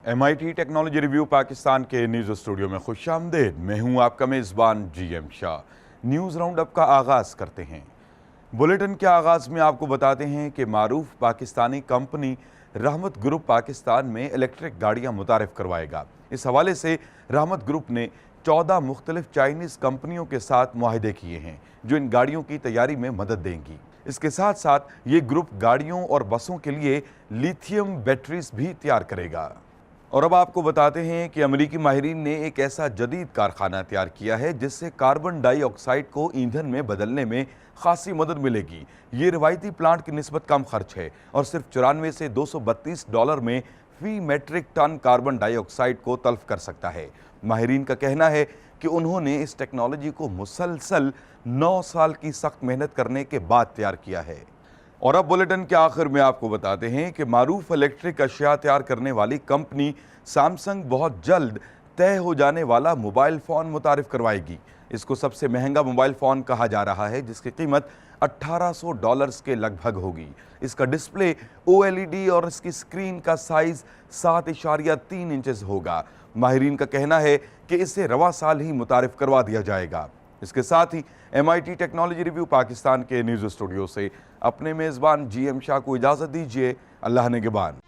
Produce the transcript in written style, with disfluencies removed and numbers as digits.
MIT technology review Pakistan के news studio में खुशामदीद। मैं हूं आपका मेज़बान GM Shah. News round up का आगाज़ करते हैं। बुलेटिन के आगाज़ में आपको बताते हैं कि मारूफ पाकिस्तानी कंपनी रहमत ग्रुप पाकिस्तान में इलेक्ट्रिक गाड़ियां मुतारिफ करवाएगा। इस हवाले से रहमत ग्रुप ने 14 मुख्तलिफ चाइनीज़ कंपनियों के साथ मुआहदे किए हैं जो इन गाड़ियों की तैयारी में मदद देंगी। इसके साथ साथ ये ग्रुप गाड़ियों और बसों के लिए लिथियम बैटरीज भी तैयार करेगा। और अब आपको बताते हैं कि अमेरिकी माहिरीन ने एक ऐसा जदीद कारखाना तैयार किया है जिससे कार्बन डाइऑक्साइड को ईंधन में बदलने में खासी मदद मिलेगी। ये रिवायती प्लांट की निस्बत कम खर्च है और सिर्फ 94 से $232 में फी मेट्रिक टन कार्बन डाइऑक्साइड को तल्फ कर सकता है। माहिरीन का कहना है कि उन्होंने इस टेक्नोलॉजी को मुसलसल 9 साल की सख्त मेहनत करने के बाद तैयार किया है। और अब बुलेटिन के आखिर में आपको बताते हैं कि मारूफ इलेक्ट्रिक अशिया तैयार करने वाली कंपनी सैमसंग बहुत जल्द तय हो जाने वाला मोबाइल फ़ोन मुतारिफ करवाएगी। इसको सबसे महंगा मोबाइल फ़ोन कहा जा रहा है जिसकी कीमत $1800 के लगभग होगी। इसका डिस्प्ले OLED और इसकी स्क्रीन का साइज़ 7.3 इंचेस होगा। माहिरीन का कहना है कि इसे रवा साल ही मुतारिफ करवा दिया जाएगा। इसके साथ ही MIT टेक्नोलॉजी रिव्यू पाकिस्तान के न्यूज़ स्टूडियो से अपने मेज़बान GM शाह को इजाज़त दीजिए। अल्लाह निगहबान।